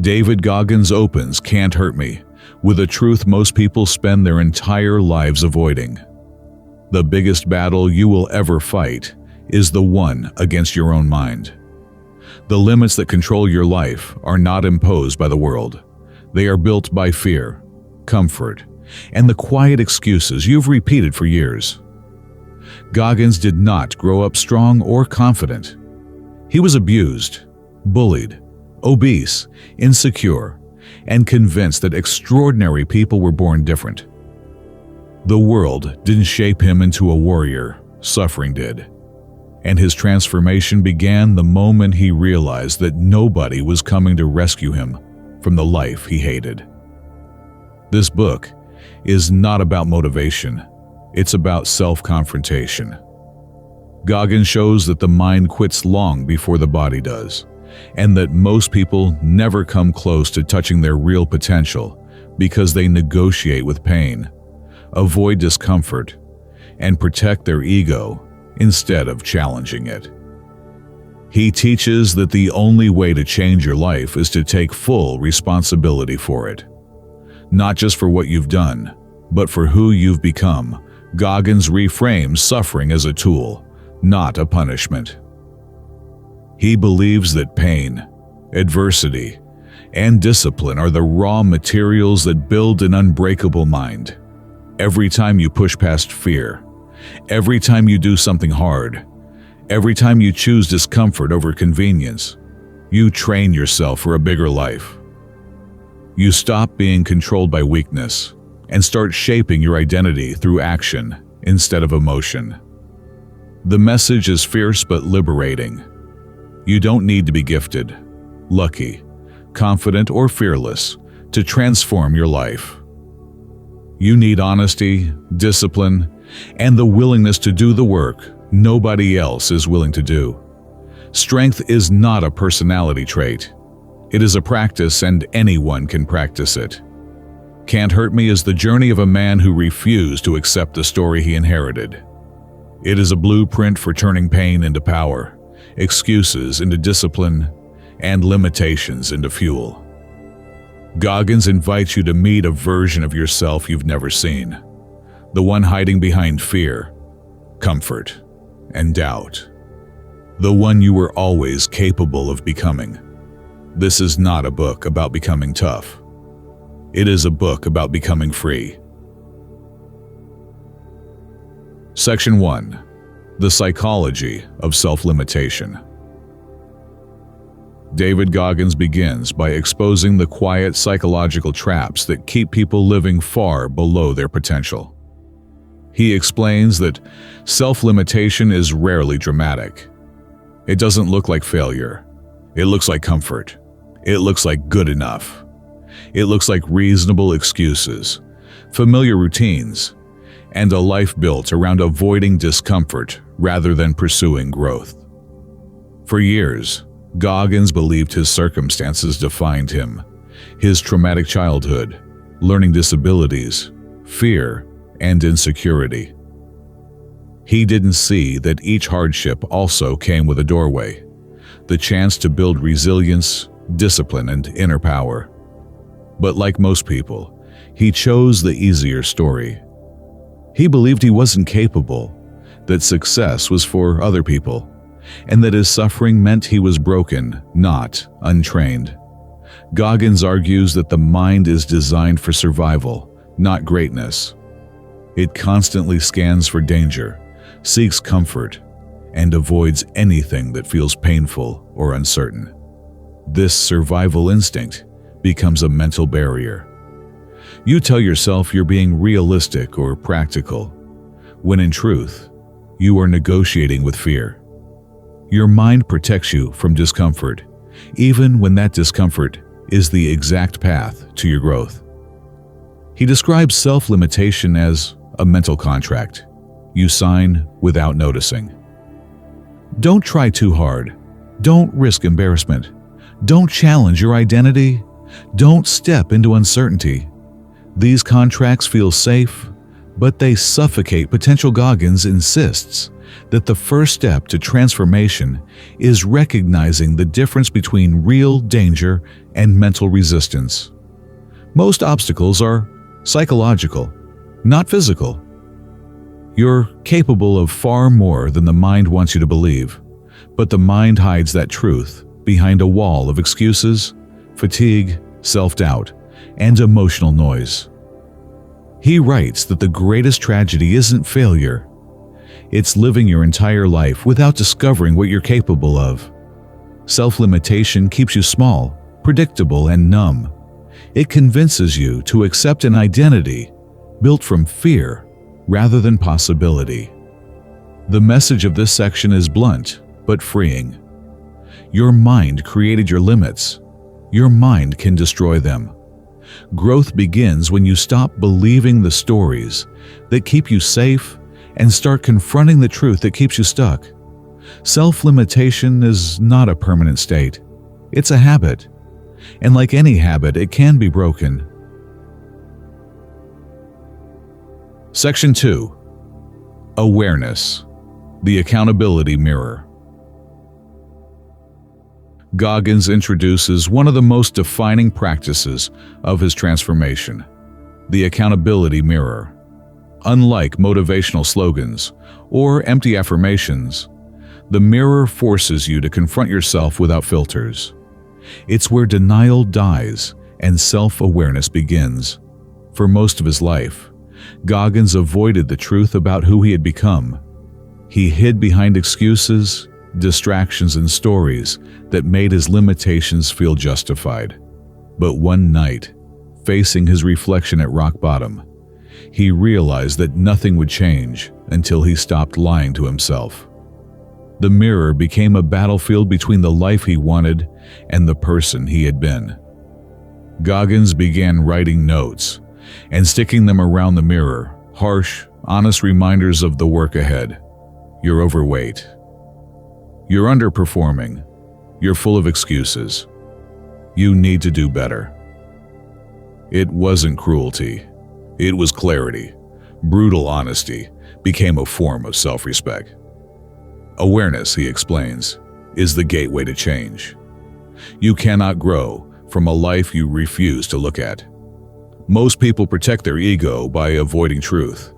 David Goggins opens Can't Hurt Me with a truth most people spend their entire lives avoiding. The biggest battle you will ever fight is the one against your own mind. The limits that control your life are not imposed by the world. They are built by fear, comfort, and the quiet excuses you've repeated for years. Goggins did not grow up strong or confident. He was abused, bullied, obese, insecure, and convinced that extraordinary people were born different. The world didn't shape him into a warrior, suffering did. And his transformation began the moment he realized that nobody was coming to rescue him from the life he hated. This book is not about motivation, it's about self-confrontation. Goggins shows that the mind quits long before the body does, and that most people never come close to touching their real potential because they negotiate with pain, avoid discomfort, and protect their ego instead of challenging it. He teaches that the only way to change your life is to take full responsibility for it. Not just for what you've done, but for who you've become. Goggins reframes suffering as a tool, not a punishment. He believes that pain, adversity, and discipline are the raw materials that build an unbreakable mind. Every time you push past fear, every time you do something hard, every time you choose discomfort over convenience, you train yourself for a bigger life. You stop being controlled by weakness and start shaping your identity through action instead of emotion. The message is fierce but liberating. You don't need to be gifted, lucky, confident, or fearless to transform your life. You need honesty, discipline, and the willingness to do the work nobody else is willing to do. Strength is not a personality trait. It is a practice, and anyone can practice it. Can't Hurt Me is the journey of a man who refused to accept the story he inherited. It is a blueprint for turning pain into power, excuses into discipline, and limitations into fuel. Goggins invites you to meet a version of yourself you've never seen, the one hiding behind fear, comfort, and doubt, the one you were always capable of becoming. This is not a book about becoming tough. It is a book about becoming free. Section 1. The Psychology of Self-Limitation. David Goggins begins by exposing the quiet psychological traps that keep people living far below their potential. He explains that self-limitation is rarely dramatic. It doesn't look like failure. It looks like comfort. It looks like good enough. It looks like reasonable excuses, familiar routines, and a life built around avoiding discomfort rather than pursuing growth. For years, Goggins believed his circumstances defined him, his traumatic childhood, learning disabilities, fear, and insecurity. He didn't see that each hardship also came with a doorway, the chance to build resilience, discipline, and inner power. But like most people, he chose the easier story. He believed he wasn't capable, that success was for other people, and that his suffering meant he was broken, not untrained. Goggins argues that the mind is designed for survival, not greatness. It constantly scans for danger, seeks comfort, and avoids anything that feels painful or uncertain. This survival instinct becomes a mental barrier. You tell yourself you're being realistic or practical, when in truth, you are negotiating with fear. Your mind protects you from discomfort, even when that discomfort is the exact path to your growth. He describes self-limitation as a mental contract you sign without noticing. Don't try too hard. Don't risk embarrassment. Don't challenge your identity. Don't step into uncertainty. These contracts feel safe, but they suffocate potential. Goggins insists that the first step to transformation is recognizing the difference between real danger and mental resistance. Most obstacles are psychological, not physical. You're capable of far more than the mind wants you to believe, but the mind hides that truth behind a wall of excuses, fatigue, self-doubt, and emotional noise. He writes that the greatest tragedy isn't failure. It's living your entire life without discovering what you're capable of. Self-limitation keeps you small, predictable, and numb. It convinces you to accept an identity built from fear rather than possibility. The message of this section is blunt but freeing. Your mind created your limits. Your mind can destroy them. Growth begins when you stop believing the stories that keep you safe and start confronting the truth that keeps you stuck. Self-limitation is not a permanent state. It's a habit. And like any habit, it can be broken. Section 2. Awareness, the accountability mirror. Goggins introduces one of the most defining practices of his transformation, the accountability mirror. Unlike motivational slogans or empty affirmations, the mirror forces you to confront yourself without filters. It's where denial dies and self-awareness begins. For most of his life, Goggins avoided the truth about who he had become. He hid behind excuses, distractions, and stories that made his limitations feel justified. But one night, facing his reflection at rock bottom, he realized that nothing would change until he stopped lying to himself. The mirror became a battlefield between the life he wanted and the person he had been. Goggins began writing notes and sticking them around the mirror, harsh, honest reminders of the work ahead. You're overweight. You're underperforming. You're full of excuses. You need to do better. It wasn't cruelty. It was clarity. Brutal honesty became a form of self-respect. Awareness, he explains, is the gateway to change. You cannot grow from a life you refuse to look at. Most people protect their ego by avoiding truth,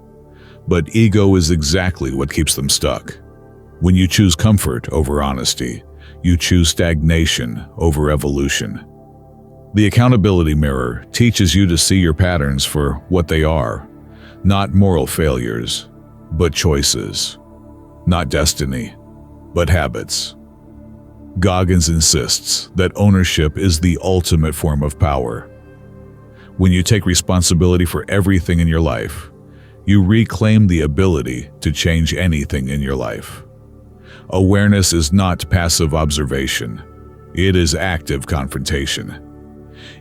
but ego is exactly what keeps them stuck. When you choose comfort over honesty, you choose stagnation over evolution. The accountability mirror teaches you to see your patterns for what they are, not moral failures, but choices. Not destiny, but habits. Goggins insists that ownership is the ultimate form of power. When you take responsibility for everything in your life, you reclaim the ability to change anything in your life. Awareness is not passive observation. It is active confrontation.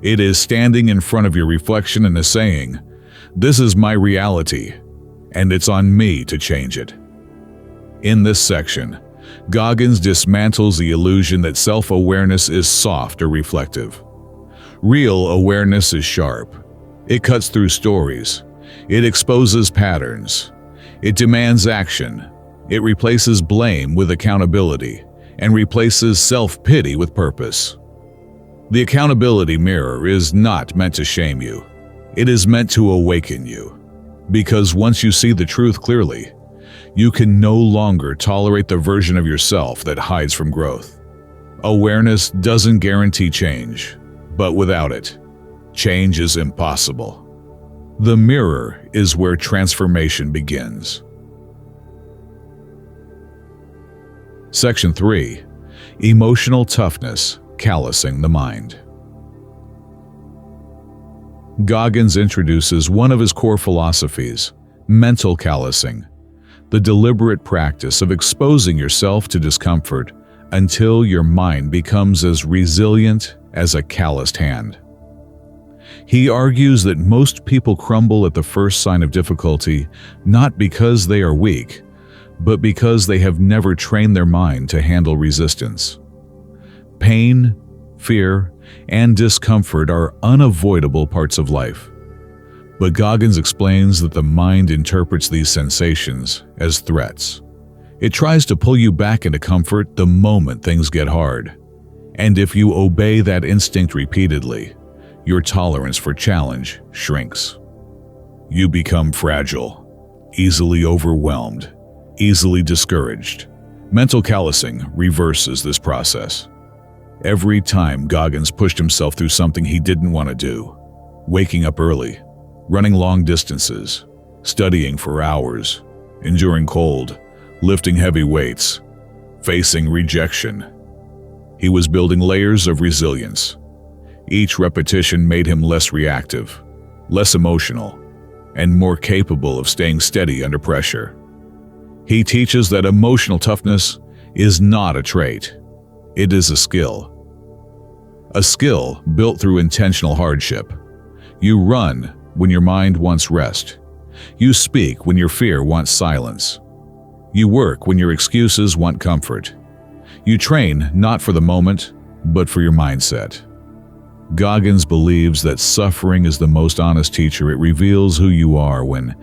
It is standing in front of your reflection and saying, "This is my reality, and it's on me to change it." In this section, Goggins dismantles the illusion that self-awareness is soft or reflective. Real awareness is sharp. It cuts through stories. It exposes patterns. It demands action. It replaces blame with accountability and replaces self-pity with purpose. The accountability mirror is not meant to shame you. It is meant to awaken you. Because once you see the truth clearly, you can no longer tolerate the version of yourself that hides from growth. Awareness doesn't guarantee change, but without it, change is impossible. The mirror is where transformation begins. Section 3. Emotional toughness, callusing the mind. Goggins introduces one of his core philosophies, mental callusing, the deliberate practice of exposing yourself to discomfort until your mind becomes as resilient as a calloused hand. He argues that most people crumble at the first sign of difficulty not because they are weak, but because they have never trained their mind to handle resistance. Pain, fear, and discomfort are unavoidable parts of life. But Goggins explains that the mind interprets these sensations as threats. It tries to pull you back into comfort the moment things get hard. And if you obey that instinct repeatedly, your tolerance for challenge shrinks. You become fragile, easily overwhelmed, easily discouraged. Mental callusing reverses this process. Every time Goggins pushed himself through something he didn't want to do, waking up early, running long distances, studying for hours, enduring cold, lifting heavy weights, facing rejection, he was building layers of resilience. Each repetition made him less reactive, less emotional, and more capable of staying steady under pressure. He teaches that emotional toughness is not a trait. It is a skill. A skill built through intentional hardship. You run when your mind wants rest. You speak when your fear wants silence. You work when your excuses want comfort. You train not for the moment, but for your mindset. Goggins believes that suffering is the most honest teacher. It reveals who you are when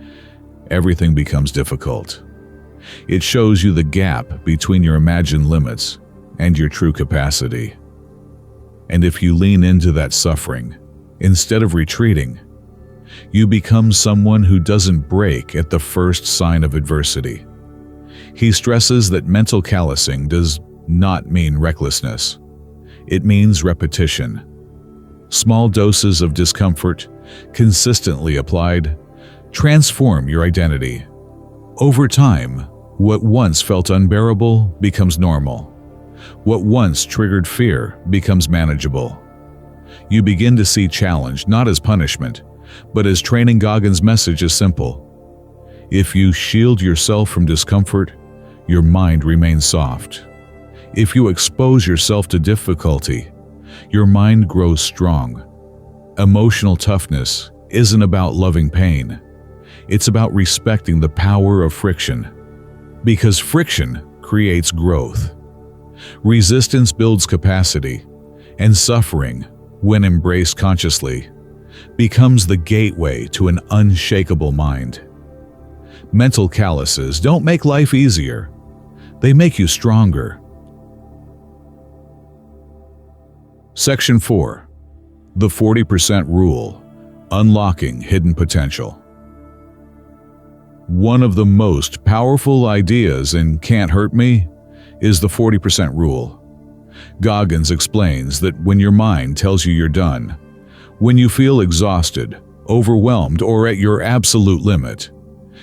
everything becomes difficult. It shows you the gap between your imagined limits and your true capacity. And if you lean into that suffering, instead of retreating, you become someone who doesn't break at the first sign of adversity. He stresses that mental callusing does not mean recklessness. It means repetition. Small doses of discomfort, consistently applied, transform your identity. Over time, what once felt unbearable becomes normal. What once triggered fear becomes manageable. You begin to see challenge not as punishment, but as training. Goggins' message is simple. If you shield yourself from discomfort, your mind remains soft. If you expose yourself to difficulty, your mind grows strong. Emotional toughness isn't about loving pain. It's about respecting the power of friction. Because friction creates growth. Resistance builds capacity, and suffering, when embraced consciously, becomes the gateway to an unshakable mind. Mental calluses don't make life easier. They make you stronger. Section 4. The 40% Rule: Unlocking Hidden Potential. One of the most powerful ideas in Can't Hurt Me is the 40% rule. Goggins explains that when your mind tells you you're done, when you feel exhausted, overwhelmed, or at your absolute limit,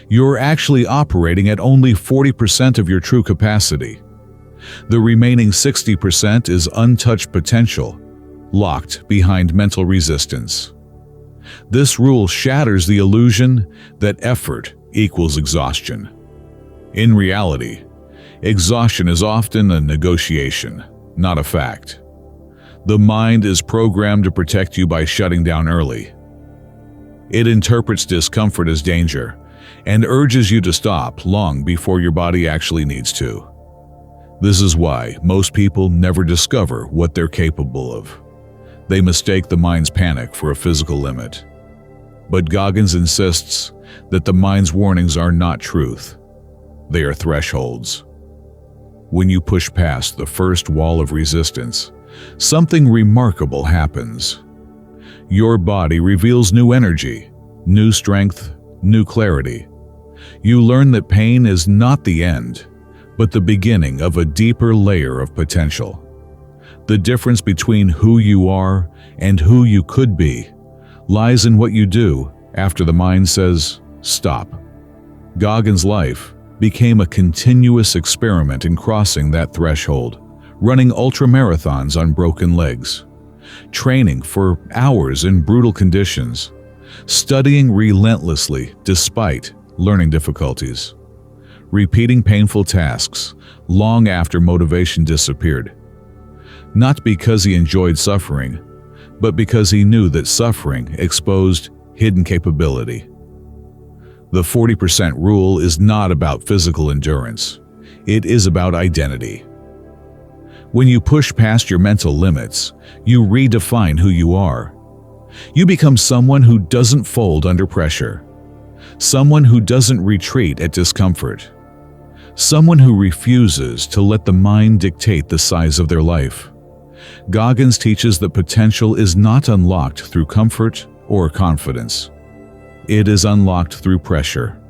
you're actually operating at only 40% of your true capacity. The remaining 60% is untouched potential, locked behind mental resistance. This rule shatters the illusion that effort equals exhaustion. In reality, exhaustion is often a negotiation, not a fact. The mind is programmed to protect you by shutting down early. It interprets discomfort as danger and urges you to stop long before your body actually needs to. This is why most people never discover what they're capable of. They mistake the mind's panic for a physical limit. But Goggins insists that the mind's warnings are not truth. They are thresholds. When you push past the first wall of resistance, something remarkable happens. Your body reveals new energy, new strength, new clarity. You learn that pain is not the end, but the beginning of a deeper layer of potential. The difference between who you are and who you could be lies in what you do after the mind says, stop. Goggins' life became a continuous experiment in crossing that threshold, running ultramarathons on broken legs, training for hours in brutal conditions, studying relentlessly despite learning difficulties, repeating painful tasks long after motivation disappeared. Not because he enjoyed suffering, but because he knew that suffering exposed hidden capability. The 40% rule is not about physical endurance. It is about identity. When you push past your mental limits, you redefine who you are. You become someone who doesn't fold under pressure, someone who doesn't retreat at discomfort, someone who refuses to let the mind dictate the size of their life. Goggins teaches that potential is not unlocked through comfort or confidence. It is unlocked through pressure.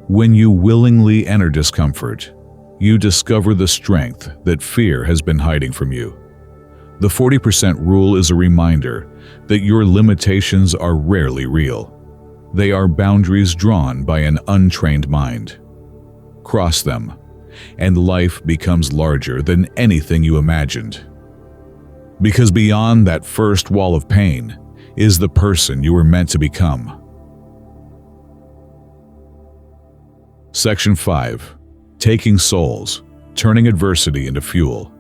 When you willingly enter discomfort, you discover the strength that fear has been hiding from you. The 40% rule is a reminder that your limitations are rarely real. They are boundaries drawn by an untrained mind. Cross them, and life becomes larger than anything you imagined. Because beyond that first wall of pain is the person you were meant to become. Section 5. Taking souls, turning adversity into fuel.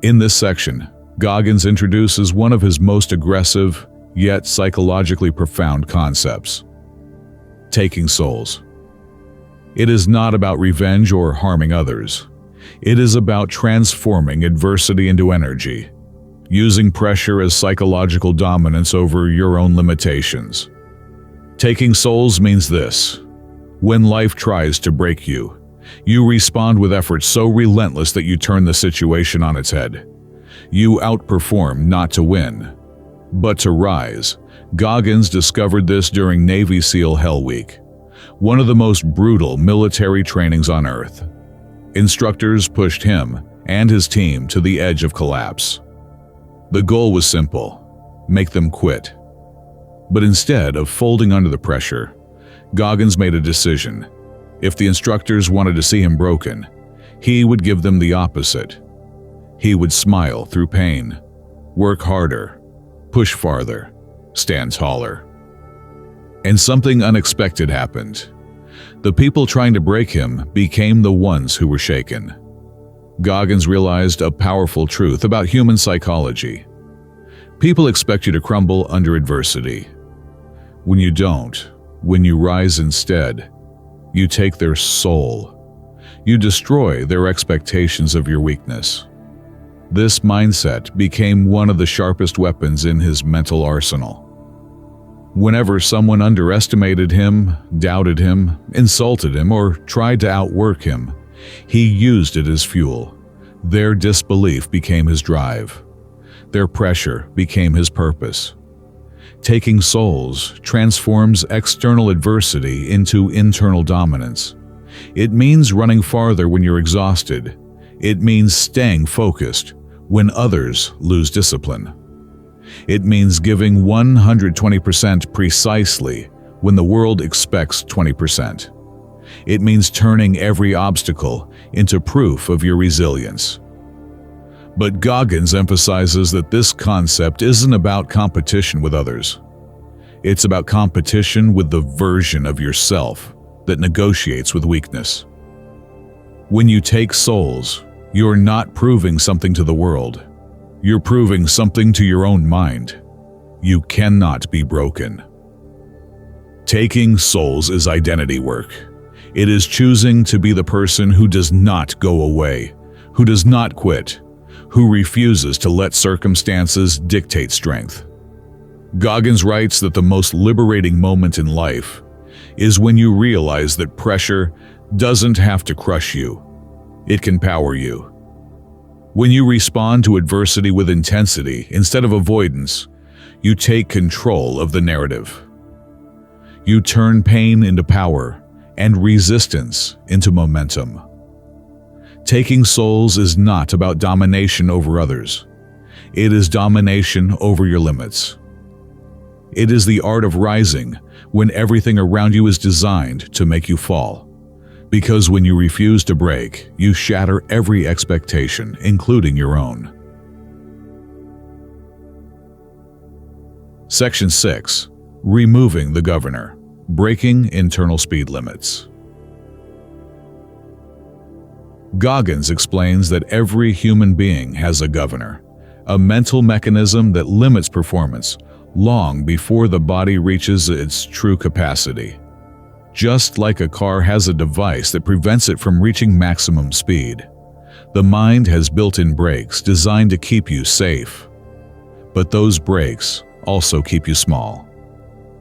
In this section, Goggins introduces one of his most aggressive, yet psychologically profound concepts: taking souls. It is not about revenge or harming others. It is about transforming adversity into energy, using pressure as psychological dominance over your own limitations. Taking souls means this: when life tries to break you, you respond with effort so relentless that you turn the situation on its head. You outperform not to win, but to rise. Goggins discovered this during Navy SEAL Hell Week, one of the most brutal military trainings on Earth. Instructors pushed him and his team to the edge of collapse. The goal was simple: make them quit. But instead of folding under the pressure, Goggins made a decision. If the instructors wanted to see him broken, he would give them the opposite. He would smile through pain, work harder, push farther, stand taller. And something unexpected happened. The people trying to break him became the ones who were shaken. Goggins realized a powerful truth about human psychology. People expect you to crumble under adversity. When you don't, when you rise instead, you take their soul. You destroy their expectations of your weakness. This mindset became one of the sharpest weapons in his mental arsenal. Whenever someone underestimated him, doubted him, insulted him, or tried to outwork him, he used it as fuel. Their disbelief became his drive. Their pressure became his purpose. Taking souls transforms external adversity into internal dominance. It means running farther when you're exhausted. It means staying focused when others lose discipline. It means giving 120% precisely when the world expects 20%. It means turning every obstacle into proof of your resilience. But Goggins emphasizes that this concept isn't about competition with others. It's about competition with the version of yourself that negotiates with weakness. When you take souls, you're not proving something to the world. You're proving something to your own mind. You cannot be broken. Taking souls is identity work. It is choosing to be the person who does not go away, who does not quit, who refuses to let circumstances dictate strength. Goggins writes that the most liberating moment in life is when you realize that pressure doesn't have to crush you. It can power you. When you respond to adversity with intensity instead of avoidance, you take control of the narrative. You turn pain into power and resistance into momentum. Taking souls is not about domination over others. It is domination over your limits. It is the art of rising when everything around you is designed to make you fall. Because when you refuse to break, you shatter every expectation, including your own. Section 6. Removing the governor. Breaking internal speed limits. Goggins explains that every human being has a governor, a mental mechanism that limits performance long before the body reaches its true capacity. Just like a car has a device that prevents it from reaching maximum speed, the mind has built-in brakes designed to keep you safe. But those brakes also keep you small.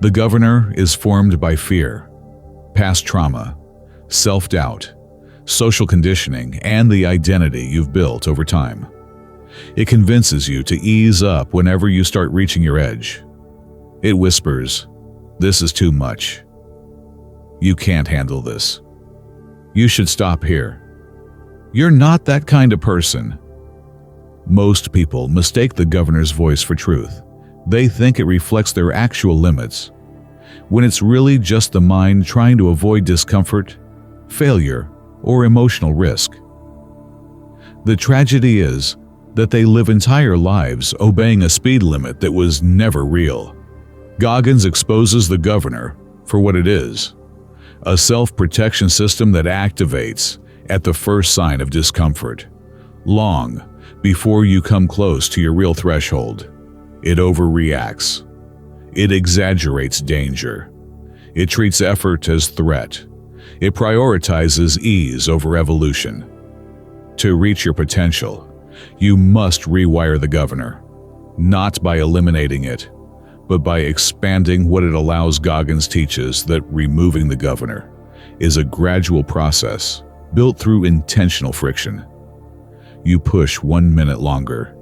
The governor is formed by fear, past trauma, self-doubt, social conditioning, and the identity you've built over time. It convinces you to ease up whenever you start reaching your edge. It whispers, "This is too much. You can't handle this. You should stop here. You're not that kind of person." Most people mistake the governor's voice for truth. They think it reflects their actual limits, when it's really just the mind trying to avoid discomfort, failure, or emotional risk. The tragedy is that they live entire lives obeying a speed limit that was never real. Goggins exposes the governor for what it is: a self-protection system that activates at the first sign of discomfort, long before you come close to your real threshold. It overreacts. It exaggerates danger. It treats effort as threat. It prioritizes ease over evolution. To reach your potential, you must rewire the governor, not by eliminating it, but by expanding what it allows. Goggins teaches that removing the governor is a gradual process built through intentional friction. You push 1 minute longer.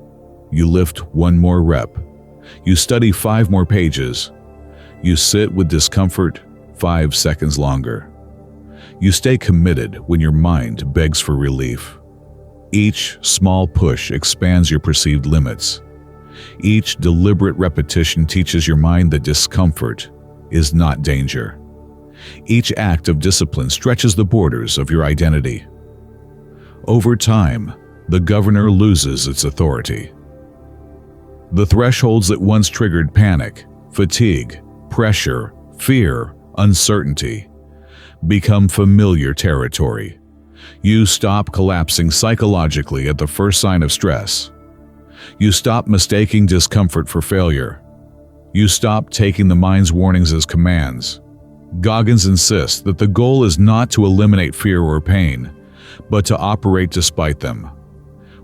You lift 1 more rep. You study 5 more pages. You sit with discomfort 5 seconds longer. You stay committed when your mind begs for relief. Each small push expands your perceived limits. Each deliberate repetition teaches your mind that discomfort is not danger. Each act of discipline stretches the borders of your identity. Over time, the governor loses its authority. The thresholds that once triggered panic, fatigue, pressure, fear, uncertainty become familiar territory. You stop collapsing psychologically at the first sign of stress. You stop mistaking discomfort for failure. You stop taking the mind's warnings as commands. Goggins insists that the goal is not to eliminate fear or pain, but to operate despite them.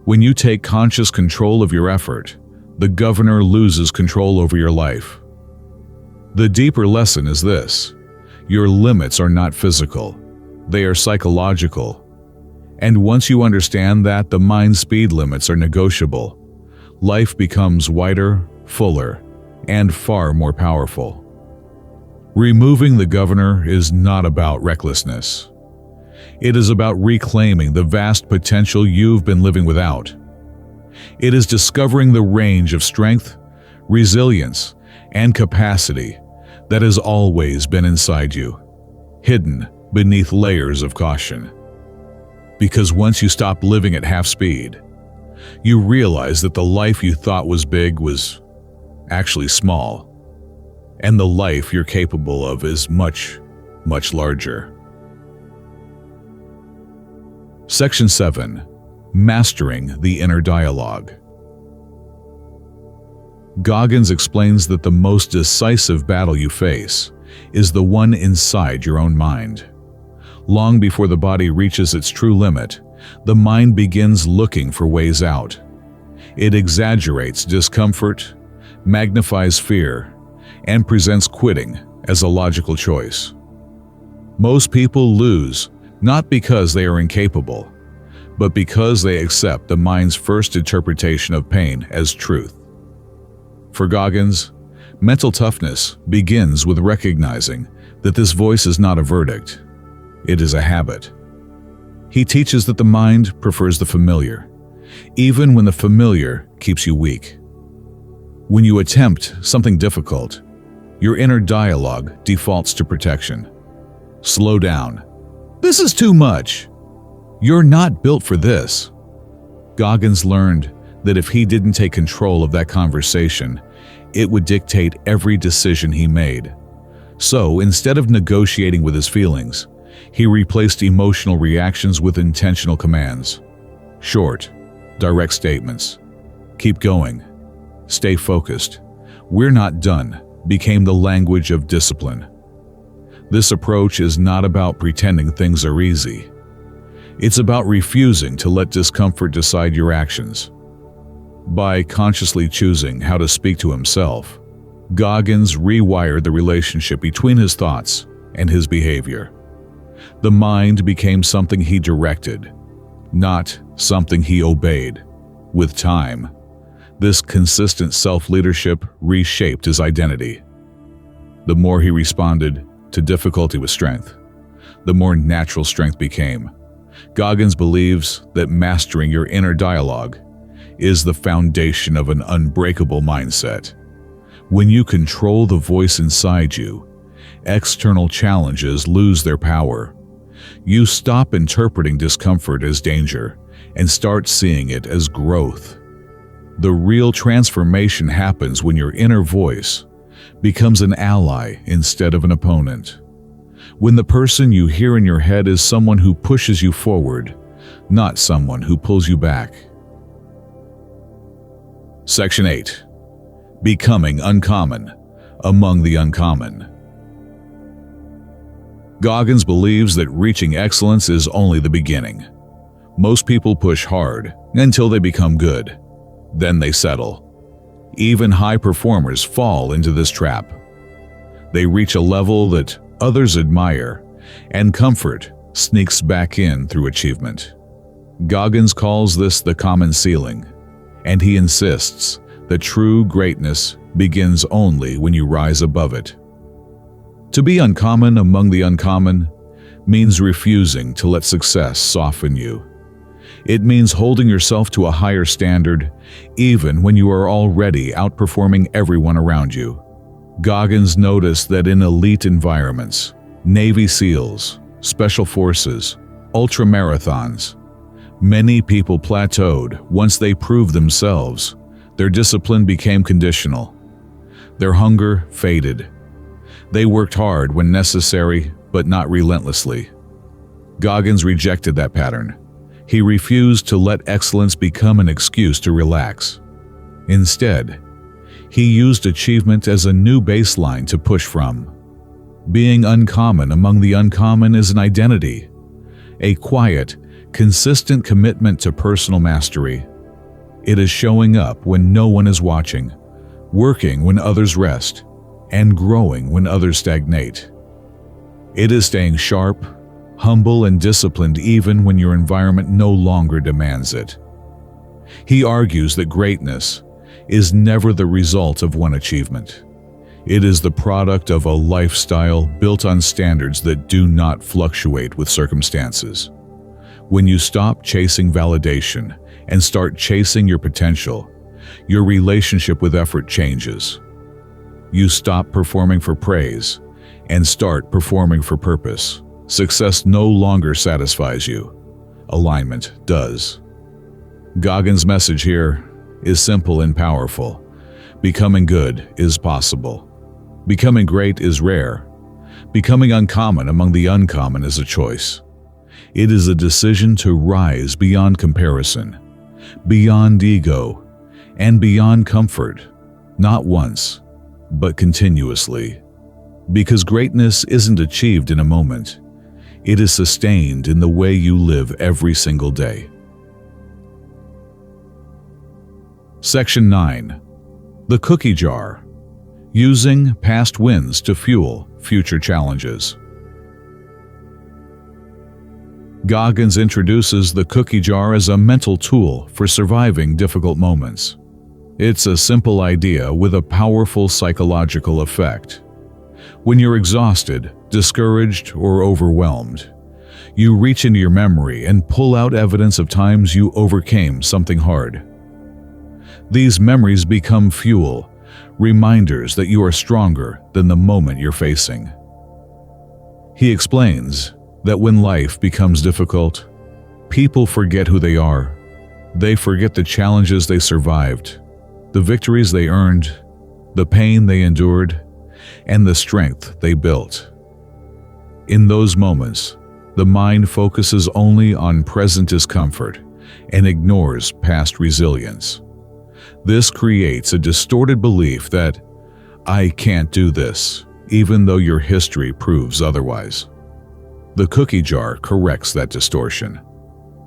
When you take conscious control of your effort, the governor loses control over your life. The deeper lesson is this: your limits are not physical, they are psychological. And once you understand that the mind's speed limits are negotiable, life becomes wider, fuller, and far more powerful. Removing the governor is not about recklessness. It is about reclaiming the vast potential you've been living without. It is discovering the range of strength, resilience, and capacity that has always been inside you, hidden beneath layers of caution. Because once you stop living at half speed, you realize that the life you thought was big was actually small, and the life you're capable of is much, much larger. Section 7. Mastering the Inner Dialogue. Goggins explains that the most decisive battle you face is the one inside your own mind. Long before the body reaches its true limit, the mind begins looking for ways out. It exaggerates discomfort, magnifies fear, and presents quitting as a logical choice. Most people lose not because they are incapable, but because they accept the mind's first interpretation of pain as truth. For Goggins, mental toughness begins with recognizing that this voice is not a verdict, it is a habit. He teaches that the mind prefers the familiar, even when the familiar keeps you weak. When you attempt something difficult, your inner dialogue defaults to protection. Slow down. This is too much. You're not built for this. Goggins learned that if he didn't take control of that conversation, it would dictate every decision he made. So instead of negotiating with his feelings, he replaced emotional reactions with intentional commands. Short, direct statements. Keep going. Stay focused. We're not done became the language of discipline. This approach is not about pretending things are easy. It's about refusing to let discomfort decide your actions. By consciously choosing how to speak to himself, Goggins rewired the relationship between his thoughts and his behavior. The mind became something he directed, not something he obeyed. With time, this consistent self-leadership reshaped his identity. The more he responded to difficulty with strength, the more natural strength became. Goggins believes that mastering your inner dialogue is the foundation of an unbreakable mindset. When you control the voice inside you, external challenges lose their power. You stop interpreting discomfort as danger and start seeing it as growth. The real transformation happens when your inner voice becomes an ally instead of an opponent. When the person you hear in your head is someone who pushes you forward, not someone who pulls you back. Section 8. Becoming uncommon among the uncommon. Goggins believes that reaching excellence is only the beginning. Most people push hard until they become good. Then they settle. Even high performers fall into this trap. They reach a level that others admire, and comfort sneaks back in through achievement. Goggins calls this the common ceiling, and he insists that true greatness begins only when you rise above it. To be uncommon among the uncommon means refusing to let success soften you. It means holding yourself to a higher standard, even when you are already outperforming everyone around you. Goggins noticed that in elite environments, Navy SEALs, Special Forces, ultramarathons, many people plateaued once they proved themselves. Their discipline became conditional. Their hunger faded. They worked hard when necessary, but not relentlessly. Goggins rejected that pattern. He refused to let excellence become an excuse to relax. Instead, he used achievement as a new baseline to push from. Being uncommon among the uncommon is an identity, a quiet, consistent commitment to personal mastery. It is showing up when no one is watching, working when others rest, and growing when others stagnate. It is staying sharp, humble, and disciplined even when your environment no longer demands it. He argues that greatness is never the result of one achievement. It is the product of a lifestyle built on standards that do not fluctuate with circumstances. When you stop chasing validation and start chasing your potential, your relationship with effort changes. You stop performing for praise and start performing for purpose. Success no longer satisfies you. Alignment does. Goggins' message here is simple and powerful. Becoming good is possible. Becoming great is rare. Becoming uncommon among the uncommon is a choice. It is a decision to rise beyond comparison, beyond ego, and beyond comfort, not once, but continuously. Because greatness isn't achieved in a moment. It is sustained in the way you live every single day. Section 9. The Cookie Jar. Using past wins to fuel future challenges. Goggins introduces the cookie jar as a mental tool for surviving difficult moments. It's a simple idea with a powerful psychological effect. When you're exhausted, discouraged, or overwhelmed, you reach into your memory and pull out evidence of times you overcame something hard. These memories become fuel, reminders that you are stronger than the moment you're facing. He explains that when life becomes difficult, people forget who they are. They forget the challenges they survived, the victories they earned, the pain they endured, and the strength they built. In those moments, the mind focuses only on present discomfort and ignores past resilience. This creates a distorted belief that, "I can't do this," even though your history proves otherwise. The cookie jar corrects that distortion.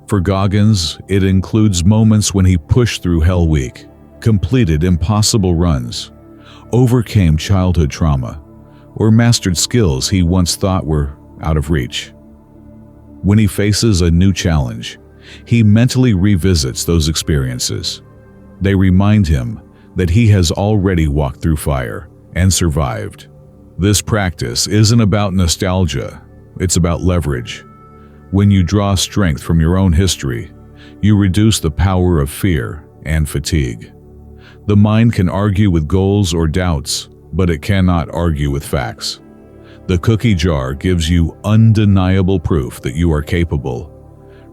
For Goggins, it includes moments when he pushed through Hell Week, completed impossible runs, overcame childhood trauma, or mastered skills he once thought were out of reach. When he faces a new challenge, he mentally revisits those experiences. They remind him that he has already walked through fire and survived. This practice isn't about nostalgia, it's about leverage. When you draw strength from your own history, you reduce the power of fear and fatigue. The mind can argue with goals or doubts, but it cannot argue with facts. The cookie jar gives you undeniable proof that you are capable,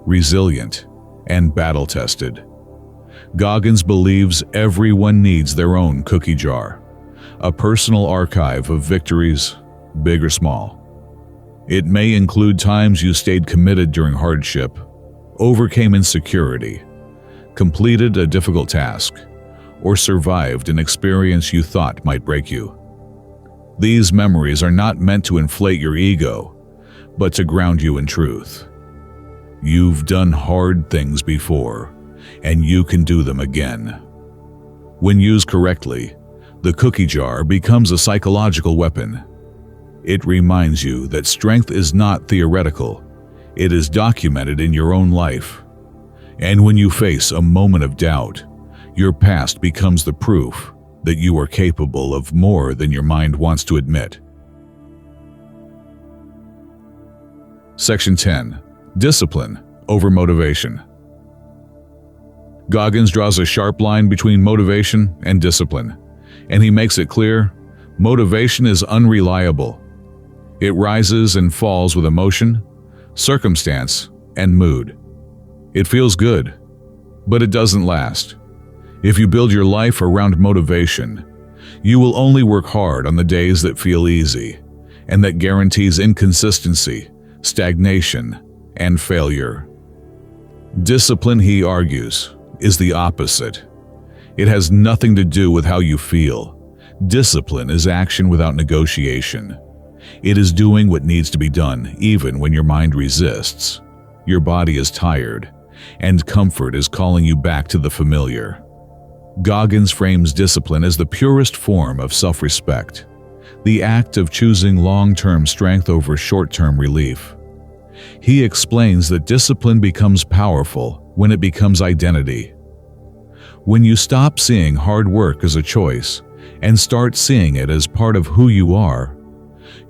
resilient, and battle-tested. Goggins believes everyone needs their own cookie jar, a personal archive of victories, big or small. It may include times you stayed committed during hardship, overcame insecurity, completed a difficult task, or survived an experience you thought might break you. These memories are not meant to inflate your ego, but to ground you in truth. You've done hard things before, and you can do them again. When used correctly, the cookie jar becomes a psychological weapon. It reminds you that strength is not theoretical, it is documented in your own life. And when you face a moment of doubt, your past becomes the proof that you are capable of more than your mind wants to admit. Section 10. Discipline over motivation. Goggins draws a sharp line between motivation and discipline, and he makes it clear, motivation is unreliable. It rises and falls with emotion, circumstance, and mood. It feels good, but it doesn't last. If you build your life around motivation, you will only work hard on the days that feel easy, and that guarantees inconsistency, stagnation, and failure. Discipline, he argues, is the opposite. It has nothing to do with how you feel. Discipline is action without negotiation. It is doing what needs to be done, even when your mind resists. Your body is tired, and comfort is calling you back to the familiar. Goggins frames discipline as the purest form of self-respect, the act of choosing long-term strength over short-term relief. He explains that discipline becomes powerful when it becomes identity. When you stop seeing hard work as a choice and start seeing it as part of who you are,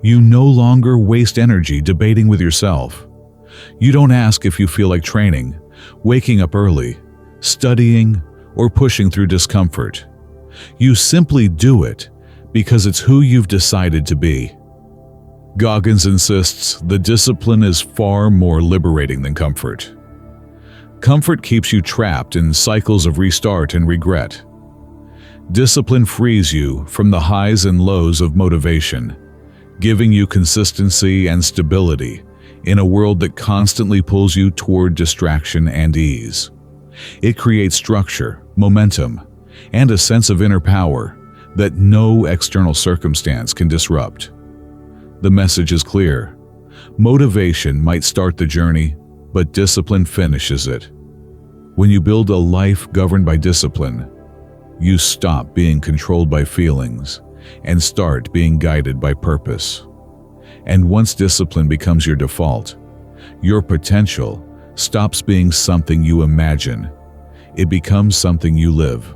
you no longer waste energy debating with yourself. You don't ask if you feel like training, waking up early, studying, or pushing through discomfort. You simply do it because it's who you've decided to be. Goggins insists the discipline is far more liberating than comfort. Comfort keeps you trapped in cycles of restart and regret. Discipline frees you from the highs and lows of motivation, giving you consistency and stability in a world that constantly pulls you toward distraction and ease. It creates structure, momentum, and a sense of inner power that no external circumstance can disrupt. The message is clear. Motivation might start the journey, but discipline finishes it. When you build a life governed by discipline, you stop being controlled by feelings and start being guided by purpose. And once discipline becomes your default, your potential stops being something you imagine. It becomes something you live.